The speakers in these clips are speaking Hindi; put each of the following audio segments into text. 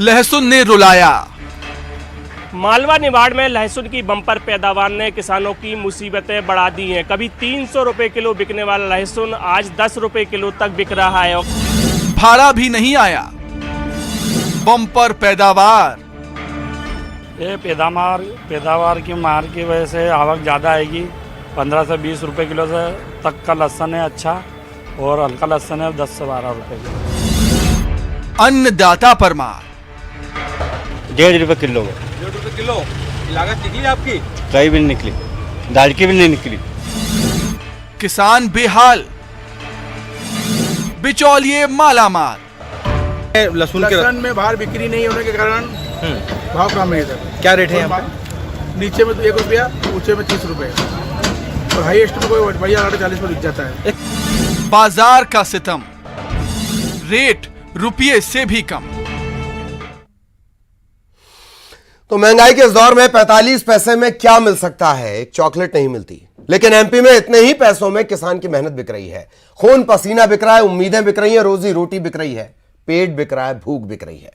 लहसुन ने रुलाया। मालवा निमाड़ में लहसुन की बम्पर पैदावार ने किसानों की मुसीबतें बढ़ा दी हैं। कभी 300 रुपए किलो बिकने वाला लहसुन आज 10 रुपए किलो तक बिक रहा है। भाड़ा भी नहीं आया। बम्पर पैदावार। ये पैदावार की मार की वजह से आवक ज़्यादा आएगी। 15 से 20 रुपए किलो से तक का लहसुन है अच्छा, और हल्का लहसुन है 10 से 12 रुपए किलो। अन्नदाता परमार। 1.5 रुपए किलो। 1.5 रुपए किलो। लागत निकली आपकी? कहीं भी नहीं निकली, दाल की भी नहीं निकली। किसान बेहाल, बिचौलिए मालामाल। लहसुन में बाहर बिक्री नहीं होने के कारण भाव कम है इधर। क्या रेट है यहाँ पे? नीचे में तो 1 रुपया, ऊंचे में 30 रुपए, और हाईएस्ट में कोई बढ़िया 40 पर बिक जाता है। बाजार का सितम, रेट रुपये से भी कम। तो महंगाई के इस दौर में 45 पैसे में क्या मिल सकता है? एक चॉकलेट नहीं मिलती, लेकिन एमपी में इतने ही पैसों में किसान की मेहनत बिक रही है, खून पसीना बिक रहा है, उम्मीदें बिक रही हैं, रोजी रोटी बिक रही है, पेट बिक रहा है, भूख बिक रही है।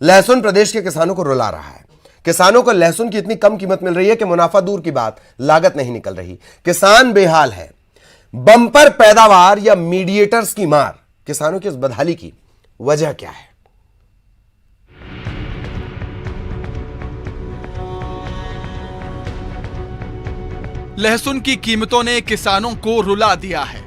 लहसुन प्रदेश के किसानों को रुला रहा है। किसानों को लहसुन की इतनी कम कीमत मिल रही है कि मुनाफा दूर की बात, लागत नहीं निकल रही। किसान बेहाल है। बम्पर पैदावार या मीडिएटर्स की मार, किसानों की इस बदहाली की वजह क्या है? लहसुन की कीमतों ने किसानों को रुला दिया है।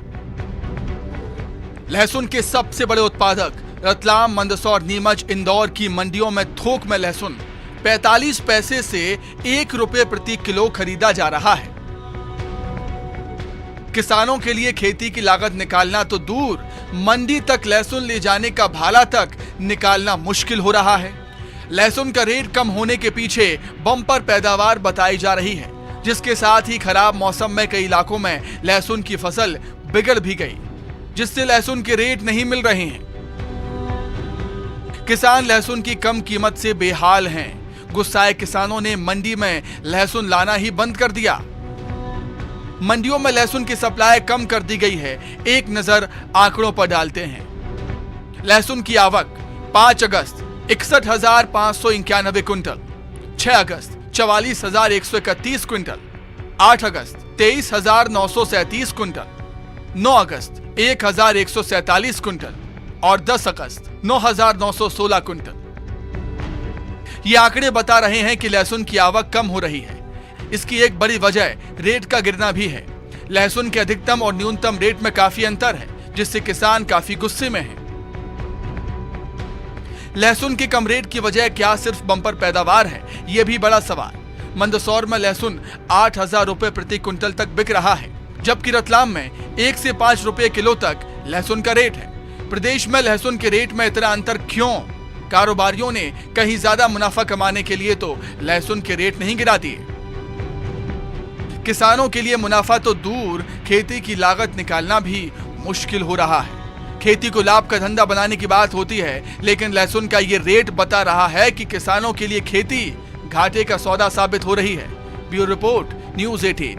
लहसुन के सबसे बड़े उत्पादक रतलाम, मंदसौर, नीमच, इंदौर की मंडियों में थोक में लहसुन 45 पैसे से 1 रुपए प्रति किलो खरीदा जा रहा है। किसानों के लिए खेती की लागत निकालना तो दूर, मंडी तक लहसुन ले जाने का भाड़ा तक निकालना मुश्किल हो रहा है। लहसुन का रेट कम होने के पीछे बम्पर पैदावार बताई जा रही है, जिसके साथ ही खराब मौसम में कई इलाकों में लहसुन की फसल बिगड़ भी गई, जिससे लहसुन के रेट नहीं मिल रहे हैं। किसान लहसुन की कम कीमत से बेहाल हैं। गुस्साए किसानों ने मंडी में लहसुन लाना ही बंद कर दिया। मंडियों में लहसुन की सप्लाई कम कर दी गई है। एक नजर आंकड़ों पर डालते हैं। लहसुन की आवक 5 अगस्त 61,591 क्विंटल, 6 अगस्त 44,131 क्विंटल, 8 अगस्त 23,937 क्विंटल, 9 अगस्त 1,147 क्विंटल और 10 अगस्त 9,916 क्विंटल। ये आंकड़े बता रहे हैं कि लहसुन की आवक कम हो रही है। इसकी एक बड़ी वजह रेट का गिरना भी है। लहसुन के अधिकतम और न्यूनतम रेट में काफी अंतर है, जिससे किसान काफी गुस्से में है। लहसुन के कम रेट की वजह क्या सिर्फ बम्पर पैदावार है? यह भी बड़ा सवाल। मंदसौर में लहसुन 8,000 रुपए प्रति क्विंटल तक बिक रहा है, जबकि रतलाम में 1 से 5 रुपए किलो तक लहसुन का रेट है। प्रदेश में लहसुन के रेट में इतना अंतर क्यों? कारोबारियों ने कहीं ज्यादा मुनाफा कमाने के लिए तो लहसुन के रेट नहीं गिरा दिए। किसानों के लिए मुनाफा तो दूर, खेती की लागत निकालना भी मुश्किल हो रहा है। खेती को लाभ का धंधा बनाने की बात होती है, लेकिन लहसुन का ये रेट बता रहा है कि किसानों के लिए खेती घाटे का सौदा साबित हो रही है। Bureau report, news 18।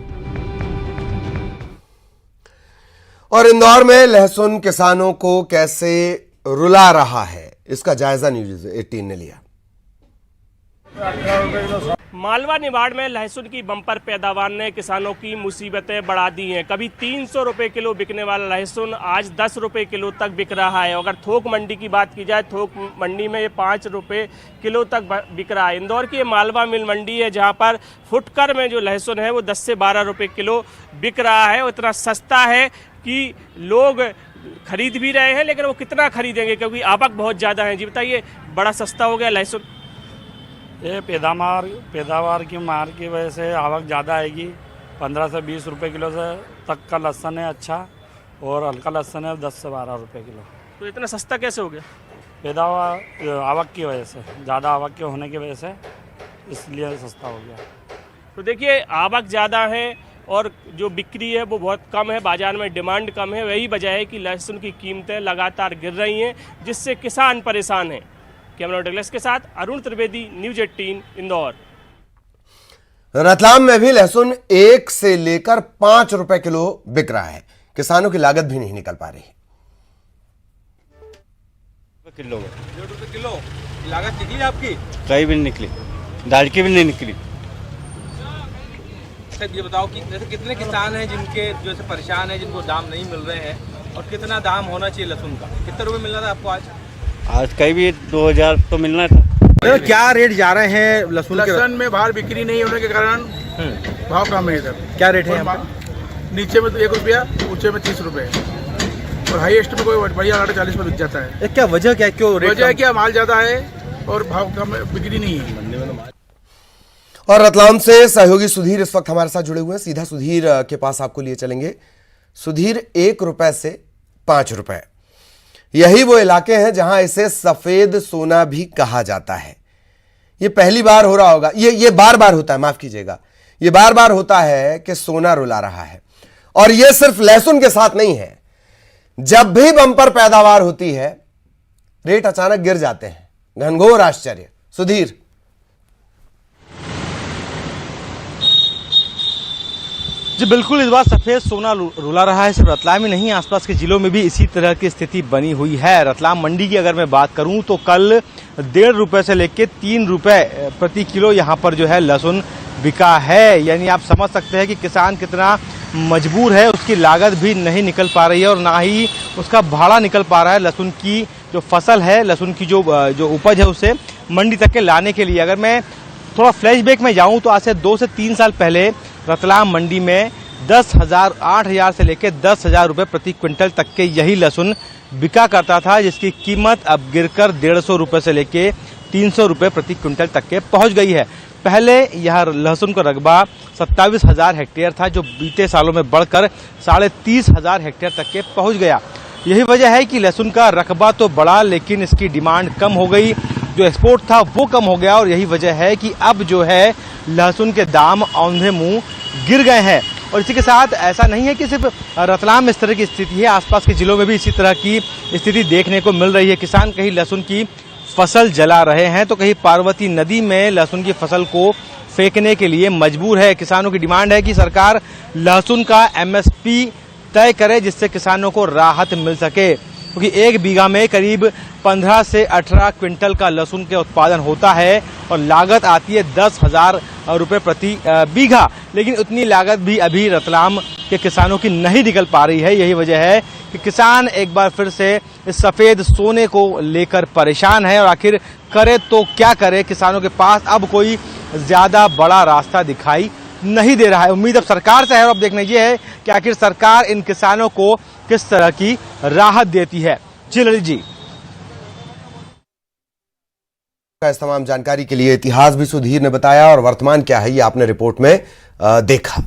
और इंदौर में लहसुन किसानों को कैसे रुला रहा है, इसका जायजा न्यूज़ 18 ने लिया। मालवा निमाड़ में लहसुन की बम्पर पैदावार ने किसानों की मुसीबतें बढ़ा दी हैं। कभी 300 रुपए किलो बिकने वाला लहसुन आज 10 रुपए किलो तक बिक रहा है। अगर थोक मंडी की बात की जाए, थोक मंडी में ये 5 रुपए किलो तक बिक रहा है। इंदौर की ये मालवा मिल मंडी है, जहां पर फुटकर में जो लहसुन है वो 10 से 12 रुपए किलो बिक रहा है। इतना सस्ता है कि लोग खरीद भी रहे हैं, लेकिन वो कितना खरीदेंगे, क्योंकि आवक बहुत ज़्यादा है। जी बताइए, बड़ा सस्ता हो गया लहसुन? ये पैदावार की मार की वजह से आवक ज़्यादा आएगी। 15 से 20 रुपए किलो से तक का लहसुन है अच्छा, और हल्का लहसुन है 10 से 12 रुपए किलो। तो इतना सस्ता कैसे हो गया? पैदावार आवक की वजह से, ज़्यादा आवक के होने की वजह से इसलिए सस्ता हो गया। तो देखिए, आवक ज़्यादा है और जो बिक्री है वो बहुत कम है, बाजार में डिमांड कम है। वही वजह है कि लहसुन की कीमतें लगातार गिर रही हैं, जिससे किसान परेशान हैं। कैमरा डगलस के साथ अरुण त्रिवेदी, न्यूज़ 18 इंदौर। रतलाम में भी लहसुन 1 से लेकर 5 रुपए किलो बिक रहा है। किसानों की लागत भी नहीं निकल पा रही। किलो का। 1.5 रुपये किलो। लागत निकली आपकी? कहीं भी नहीं निकली, दाल की भी नहीं निकली। सर ये बताओ कि जैसे कितने किसान हैं जिनके जो से परेशान हैं, जिनको दाम नहीं मिल रहे हैं, और कितना दाम होना चाहिए लहसुन का? कितने रुपए मिल रहा था आपको आज? आज कहीं भी 2000 तो मिलना था। तो क्या रेट जा रहे हैं लहसुन के? लहसुन में बाहर बिक्री नहीं होने के कारण भाव कम है इधर। क्या रेट है और यहाँ पे? नीचे में तो 1 रुपया, ऊंचे में 30 रुपए, और हाईएस्ट में कोई बढ़िया आटा 40 में बिक जाता है। ये क्या वजह क्या है? क्यों रेट वजह है क्या, माल ज्यादा है और भाव कम है, बिक्री नहीं है। और रतलाम से सहयोगी सुधीर इस वक्त हमारे साथ जुड़े हुए हैं। सीधा सुधीर के पास आपको लिए चलेंगे। सुधीर, 1 रुपए से 5 रुपए, यही वो इलाके हैं जहां इसे सफेद सोना भी कहा जाता है। ये पहली बार हो रहा होगा, ये बार बार होता है, माफ कीजिएगा, ये बार बार होता है कि सोना रुला रहा है। और ये सिर्फ लहसुन के साथ नहीं है, जब भी बम्पर पैदावार होती है रेट अचानक गिर जाते हैं। घनघोर आश्चर्य। सुधीर, जी बिल्कुल, इस बार सफेद सोना रुला रहा है। सिर्फ रतलाम ही नहीं, आसपास के जिलों में भी इसी तरह की स्थिति बनी हुई है। रतलाम मंडी की अगर मैं बात करूं तो कल 1.5 रुपए से लेकर 3 रुपए प्रति किलो यहां पर जो है लहसुन बिका है। यानी आप समझ सकते हैं कि किसान कितना मजबूर है, उसकी लागत भी नहीं निकल पा रही है और ना ही उसका भाड़ा निकल पा रहा है लहसुन की जो फसल है, लहसुन की जो उपज है उसे मंडी तक के लाने के लिए। अगर मैं थोड़ा फ्लैशबैक में जाऊं तो आज से 2 से 3 साल पहले रतलाम मंडी में 10,000, 8,000 से लेकर 10,000 रुपए प्रति क्विंटल तक के यही लहसुन बिका करता था, जिसकी कीमत अब गिरकर 150 रुपए से लेकर 300 रुपए प्रति क्विंटल तक के पहुंच गई है। पहले यह लहसुन का रकबा 27,000 हेक्टेयर था, जो बीते सालों में बढ़कर 30,500 हेक्टेयर तक के पहुंच गया। यही वजह है कि लहसुन का रकबा तो बढ़ा, लेकिन इसकी डिमांड कम हो गई, जो एक्सपोर्ट था वो कम हो गया। और यही वजह है कि अब जो है लहसुन के दाम औंधे मुंह गिर गए हैं। और इसी के साथ ऐसा नहीं है कि सिर्फ रतलाम में इस तरह की स्थिति है, आसपास के जिलों में भी इसी तरह की स्थिति देखने को मिल रही है। किसान कहीं लहसुन की फसल जला रहे हैं तो कहीं पार्वती नदी में लहसुन की फसल को फेंकने के लिए मजबूर है। किसानों की डिमांड है कि सरकार लहसुन का एमएसपी तय करे, जिससे किसानों को राहत मिल सके, क्योंकि 1 बीघा में करीब 15 से 18 क्विंटल का लहसुन के उत्पादन होता है और लागत आती है 10,000 रुपए प्रति बीघा। लेकिन उतनी लागत भी अभी रतलाम के किसानों की नहीं निकल पा रही है। यही वजह है कि किसान एक बार फिर से इस सफेद सोने को लेकर परेशान है और आखिर करे तो क्या करे। किसानों के पास अब कोई ज्यादा बड़ा रास्ता दिखाई नहीं दे रहा है। उम्मीद अब सरकार से है और अब देखना यह है कि आखिर सरकार इन किसानों को किस तरह की राहत देती है। जी ललित जी, इस तमाम जानकारी के लिए इतिहास भी सुधीर ने बताया और वर्तमान क्या है ये आपने रिपोर्ट में देखा।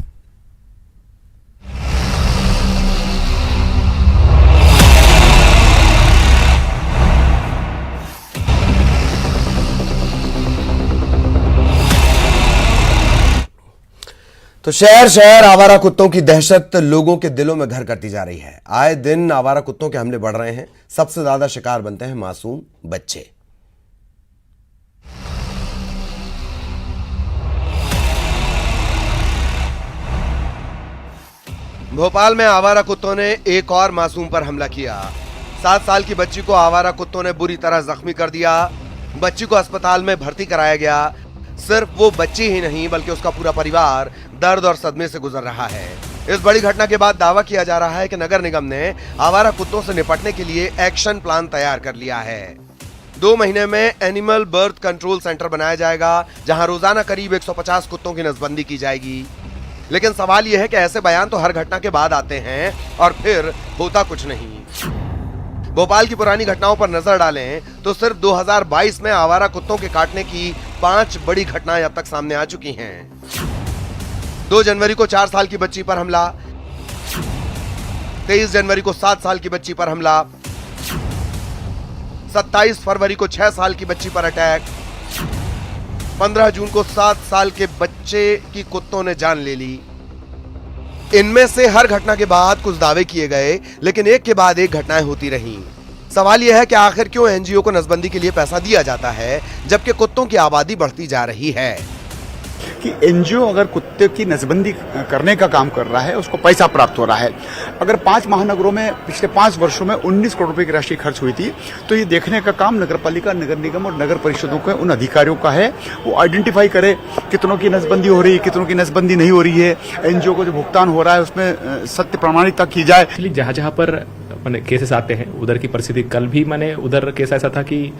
तो शहर शहर आवारा कुत्तों की दहशत लोगों के दिलों में घर करती जा रही है। आए दिन आवारा कुत्तों के हमले बढ़ रहे हैं। सबसे ज्यादा शिकार बनते हैं मासूम बच्चे। भोपाल में आवारा कुत्तों ने एक और मासूम पर हमला किया। 7 साल की बच्ची को आवारा कुत्तों ने बुरी तरह जख्मी कर दिया। बच्ची को अस्पताल में भर्ती कराया गया। सिर्फ वो बच्ची ही नहीं बल्कि उसका पूरा परिवार दर्द और सदमे से गुजर रहा है। इस बड़ी घटना के बाद दावा किया जा रहा है कि नगर निगम ने आवारा कुत्तों से निपटने के लिए एक्शन प्लान तैयार कर लिया है। 2 महीने में एनिमल बर्थ कंट्रोल सेंटर बनाया जाएगा, जहां रोजाना करीब 150 कुत्तों की नसबंदी की जाएगी। लेकिन सवाल यह है कि ऐसे बयान तो हर घटना के बाद आते हैं और फिर होता कुछ नहीं। भोपाल की पुरानी घटनाओं पर नजर डालें तो सिर्फ 2022 में आवारा कुत्तों के काटने की 5 बड़ी घटनाएं अब तक सामने आ चुकी हैं। 2 जनवरी को 4 साल की बच्ची पर हमला, 23 जनवरी को 7 साल की बच्ची पर हमला, 27 फरवरी को 6 साल की बच्ची पर अटैक, 15 जून को 7 साल के बच्चे की कुत्तों ने जान ले ली। इनमें से हर घटना के बाद कुछ दावे किए गए, लेकिन एक के बाद एक घटनाएं होती रहीं। सवाल यह है कि आखिर क्यों एनजीओ को नसबंदी के लिए पैसा दिया जाता है जबकि कुत्तों की आबादी बढ़ती जा रही है। कि एनजीओ अगर कुत्ते की नसबंदी करने का काम कर रहा है, उसको पैसा प्राप्त हो रहा है। अगर 5 महानगरों में पिछले 5 वर्षों में 19 करोड़ रुपए की राशि खर्च हुई थी, तो ये देखने का काम नगर पालिका, नगर निगम और नगर परिषदों के उन अधिकारियों का है। वो आइडेंटिफाई करे कितनों की नसबंदी हो रही है, कितनों की नसबंदी नहीं हो रही है, एनजीओ को जो भुगतान हो रहा है उसमें सत्य प्रमाणिकता की जाए। जहाँ जहाँ पर मैंने केसेस आते हैं उधर की परिस्थिति, कल भी मैंने उधर केस ऐसा था कि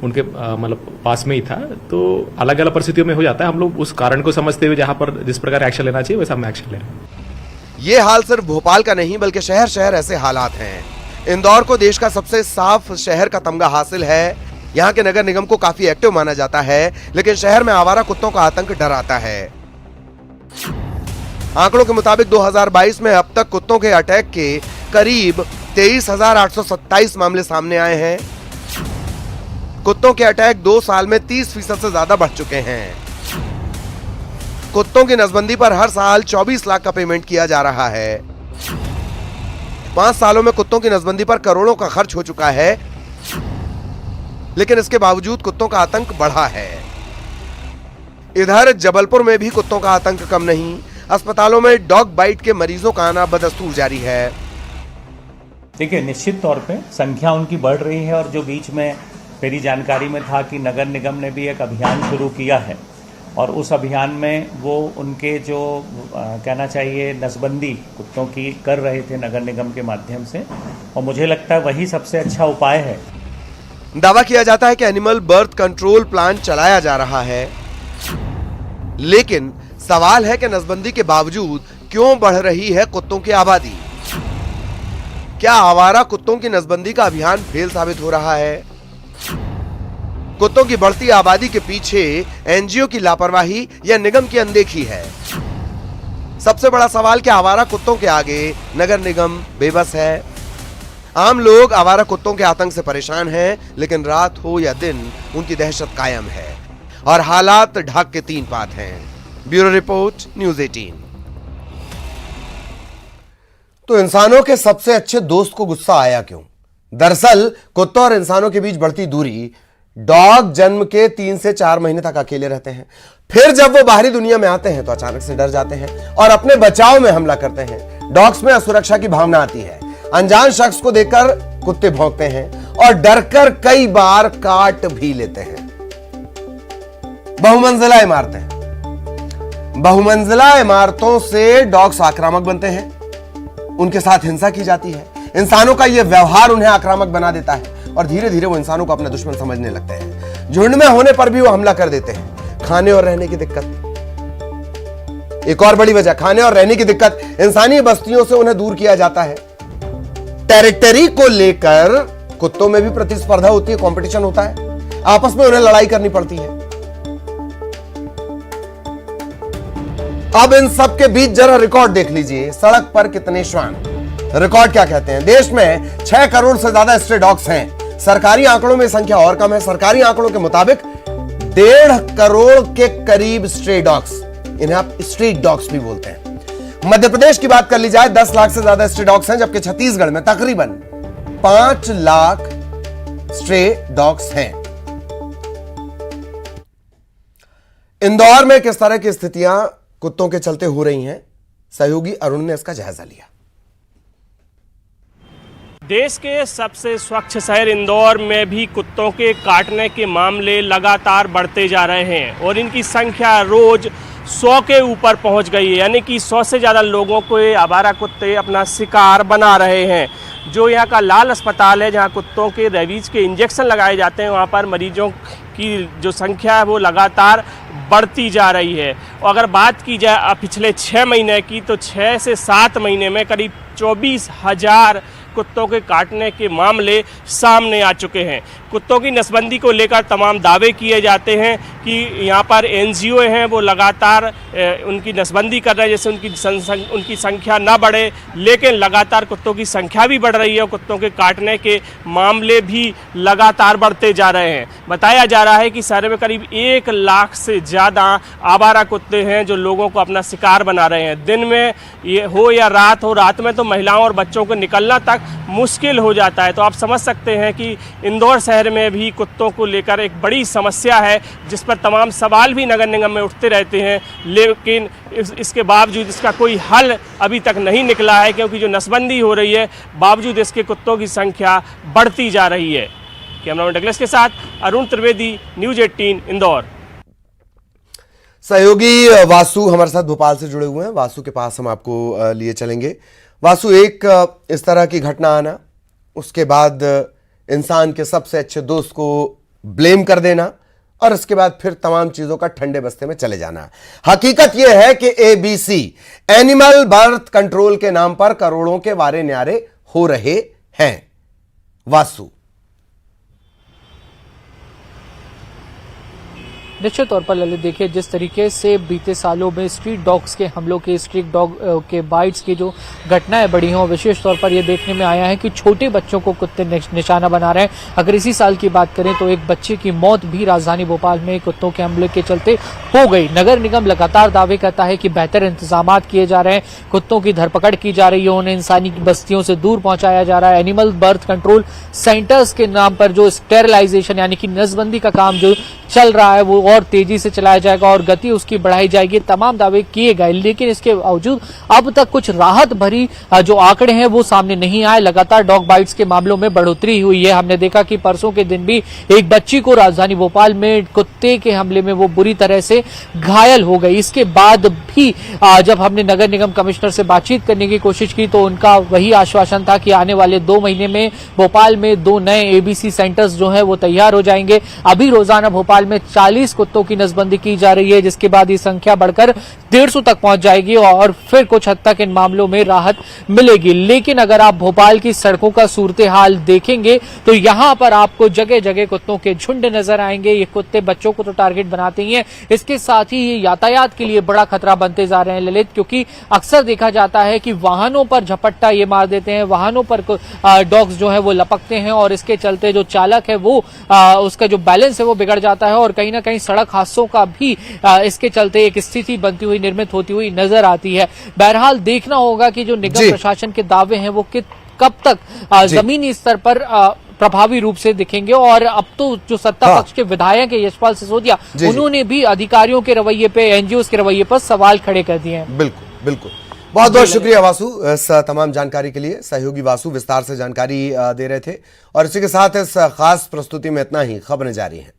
उनके मतलब पास में ही था, तो अलग अलग परिस्थितियों में हो जाता है। हम लोग उस कारण को समझते हुए जहाँ पर जिस प्रकार एक्शन लेना चाहिए वैसा हम एक्शन ले रहे हैं। ये हाल सिर्फ भोपाल का नहीं बल्कि शहर शहर ऐसे हालात हैं। इंदौर को देश का सबसे साफ शहर का तमगा हासिल है। यहाँ के नगर निगम को काफी एक्टिव माना जाता है, लेकिन शहर में आवारा कुत्तों का आतंक डराता है। आंकड़ों के मुताबिक 2022 में अब तक कुत्तों के अटैक के करीब 23,827 मामले सामने आए हैं। कुत्तों के अटैक 2 साल में 30% से ज्यादा बढ़ चुके हैं। कुत्तों की नसबंदी पर हर साल 24 लाख का पेमेंट किया जा रहा है। 5 सालों में कुत्तों की नसबंदी पर करोड़ों का खर्च हो चुका है, लेकिन इसके बावजूद कुत्तों का आतंक बढ़ा है। इधर जबलपुर में भी कुत्तों का आतंक कम नहीं। अस्पतालों में डॉग बाइट के मरीजों का आना बदस्तूर जारी है। देखिए, निश्चित तौर पे संख्या उनकी बढ़ रही है, और जो बीच में मेरी जानकारी में था कि नगर निगम ने भी एक अभियान शुरू किया है, और उस अभियान में वो उनके जो कहना चाहिए नसबंदी कुत्तों की कर रहे थे नगर निगम के माध्यम से, और मुझे लगता है वही सबसे अच्छा उपाय है। दावा किया जाता है कि एनिमल बर्थ कंट्रोल प्लान चलाया जा रहा है, लेकिन सवाल है कि नसबंदी के बावजूद क्यों बढ़ रही है कुत्तों की आबादी। क्या आवारा कुत्तों की नसबंदी का अभियान फेल साबित हो रहा है? कुत्तों की बढ़ती आबादी के पीछे एनजीओ की लापरवाही या निगम की अनदेखी है? सबसे बड़ा सवाल, क्या आवारा कुत्तों के आगे नगर निगम बेबस है? आम लोग आवारा कुत्तों के आतंक से परेशान हैं, लेकिन रात हो या दिन उनकी दहशत कायम है और हालात ढाक के 3 पात हैं। Bureau report, news 18। तो इंसानों के सबसे अच्छे दोस्त को गुस्सा आया क्यों? दरअसल कुत्तों और इंसानों के बीच बढ़ती दूरी। डॉग जन्म के 3 से 4 महीने तक अकेले रहते हैं, फिर जब वो बाहरी दुनिया में आते हैं तो अचानक से डर जाते हैं और अपने बचाव में हमला करते हैं। डॉग्स में असुरक्षा की भावना आती है। अनजान शख्स को देखकर कुत्ते भौंकते हैं और डरकर कई बार काट भी लेते हैं। बहुमंजिला इमारतें, बहुमंजिला इमारतों से डॉग्स आक्रामक बनते हैं, उनके साथ हिंसा की जाती है। इंसानों का यह व्यवहार उन्हें आक्रामक बना देता है और धीरे धीरे वो इंसानों को अपना दुश्मन समझने लगते हैं। झुंड में होने पर भी वो हमला कर देते हैं। खाने और रहने की दिक्कत एक और बड़ी वजह, खाने और रहने की दिक्कत। इंसानी बस्तियों से उन्हें दूर किया जाता है। टेरिटरी को लेकर कुत्तों में भी प्रतिस्पर्धा होती है, कंपटीशन होता है, आपस में उन्हें लड़ाई करनी पड़ती है। अब इन सब के बीच जरा रिकॉर्ड देख लीजिए, सड़क पर कितने श्वान। रिकॉर्ड क्या कहते हैं? देश में 6 करोड़ से ज्यादा स्ट्रे डॉग्स हैं। सरकारी आंकड़ों में संख्या और कम है। सरकारी आंकड़ों के मुताबिक 1.5 करोड़ के करीब स्ट्रे डॉग्स, इन्हें आप स्ट्रीट डॉग्स भी बोलते हैं। मध्य प्रदेश की बात कर ली जाए, 10 लाख से ज्यादा स्ट्रे डॉग्स हैं, जबकि छत्तीसगढ़ में तकरीबन 5 लाख स्ट्रे डॉग्स हैं। इंदौर में किस तरह की स्थितियां कुत्तों के चलते हो रही हैं, सहयोगी अरुण ने इसका जायजा लिया। देश के सबसे स्वच्छ शहर इंदौर में भी कुत्तों के काटने के मामले लगातार बढ़ते जा रहे हैं और इनकी संख्या रोज 100 के ऊपर पहुंच गई है। यानी कि 100 से ज़्यादा लोगों को ये आवारा कुत्ते अपना शिकार बना रहे हैं। जो यहाँ का लाल अस्पताल है, जहाँ कुत्तों के रेबीज के इंजेक्शन लगाए जाते हैं, वहाँ पर मरीजों की जो संख्या है वो लगातार बढ़ती जा रही है। और अगर बात की जाए पिछले 6 महीने की, तो 6 से 7 महीने में करीब 24,000 कुत्तों के काटने के मामले सामने आ चुके हैं। कुत्तों की नसबंदी को लेकर तमाम दावे किए जाते हैं कि यहाँ पर एनजीओ हैं वो लगातार उनकी नसबंदी कर रहे हैं, जैसे उनकी संख्या ना बढ़े, लेकिन लगातार कुत्तों की संख्या भी बढ़ रही है और कुत्तों के काटने के मामले भी लगातार बढ़ते जा रहे हैं। बताया जा रहा है कि शहर में करीब 1 लाख से ज़्यादा आवारा कुत्ते हैं जो लोगों को अपना शिकार बना रहे हैं। दिन में ये हो या रात हो, रात में तो महिलाओं और बच्चों को निकलना तक मुश्किल हो जाता है। तो आप समझ सकते हैं कि इंदौर शहर में भी कुत्तों को लेकर एक बड़ी समस्या है, जिस पर तमाम सवाल भी नगर निगम में उठते रहते हैं, लेकिन इसके बावजूद इसका कोई हल अभी तक नहीं निकला है, क्योंकि जो नसबंदी हो रही है बावजूद इसके कुत्तों की संख्या बढ़ती जा रही है। कैमरामैन डगलस के साथ अरुण त्रिवेदी, न्यूज़ 18 इंदौर। सहयोगी वासु हमारे साथ भोपाल से जुड़े हुए हैं। वासु के पास हम आपको लिए चलेंगे। वासु, एक इस तरह की घटना आना, उसके बाद इंसान के सबसे अच्छे दोस्त को ब्लेम कर देना और उसके बाद फिर तमाम चीजों का ठंडे बस्ते में चले जाना। हकीकत यह है कि ABC एनिमल बर्थ कंट्रोल के नाम पर करोड़ों के वारे न्यारे हो रहे हैं। वासु, निश्चित तौर पर ललित, देखिए जिस तरीके से बीते सालों में स्ट्रीट डॉग्स के हमलों के, स्ट्रीट डॉग के बाइट्स की जो घटनाएं बढ़ी हों, विशेष तौर पर यह देखने में आया है कि छोटे बच्चों को कुत्ते निशाना बना रहे हैं। अगर इसी साल की बात करें तो एक बच्चे की मौत भी राजधानी भोपाल में कुत्तों के हमले के चलते हो गई। नगर निगम लगातार दावे करता है कि बेहतर इंतजाम किए जा रहे हैं, कुत्तों की धरपकड़ की जा रही है, उन्हें इंसानी बस्तियों से दूर पहुंचाया जा रहा है। एनिमल बर्थ कंट्रोल सेंटर्स के नाम पर जो स्टेरिलाइजेशन यानी कि नसबंदी का काम जो चल रहा है वो और तेजी से चलाया जाएगा और गति उसकी बढ़ाई जाएगी। तमाम दावे किए गए, लेकिन इसके बावजूद अब तक कुछ राहत भरी जो आंकड़े हैं वो सामने नहीं आए। लगातार डॉग बाइट्स के मामलों में बढ़ोतरी हुई है। हमने देखा कि परसों के दिन भी एक बच्ची को राजधानी भोपाल में कुत्ते के हमले में वो बुरी तरह से घायल हो गई। इसके बाद भी जब हमने नगर निगम कमिश्नर से बातचीत करने की कोशिश की तो उनका वही आश्वासन था कि आने वाले 2 महीने में भोपाल में 2 नए ABC सेंटर्स जो है वो तैयार हो जाएंगे। अभी रोजाना भोपाल में 40 कुत्तों की नसबंदी की जा रही है, जिसके बाद ये संख्या बढ़कर 150 तक पहुंच जाएगी और फिर कुछ हद तक इन मामलों में राहत मिलेगी। लेकिन अगर आप भोपाल की सड़कों का सूरत हाल देखेंगे तो यहां पर आपको जगह जगह कुत्तों के झुंड नजर आएंगे। ये कुत्ते बच्चों को तो टारगेट बनाते ही हैं, इसके साथ ही ये यातायात के लिए बड़ा खतरा बनते जा रहे हैं ललित, क्योंकि अक्सर देखा जाता है कि वाहनों पर झपट्टा ये मार देते हैं, वाहनों पर डॉग्स जो है वो लपकते हैं और इसके चलते जो चालक है वो उसका जो बैलेंस है वो बिगड़ जाता है और कहीं ना कहीं सड़क हादसों का भी इसके चलते एक स्थिति बनती हुई, निर्मित होती हुई नजर आती है। बहरहाल देखना होगा कि जो निगम प्रशासन के दावे हैं वो कब तक जमीनी स्तर पर प्रभावी रूप से दिखेंगे। और अब तो जो सत्ता पक्ष के विधायक है यशपाल सिसोदिया, उन्होंने भी अधिकारियों के रवैये पे, NGOs के रवैये पर सवाल खड़े कर दिए हैं। बिल्कुल बिल्कुल, बहुत बहुत शुक्रिया वासु इस तमाम जानकारी के लिए। सहयोगी वासु विस्तार से जानकारी दे रहे थे और इसी के साथ इस खास प्रस्तुति में इतना ही। खबरें जारी हैं।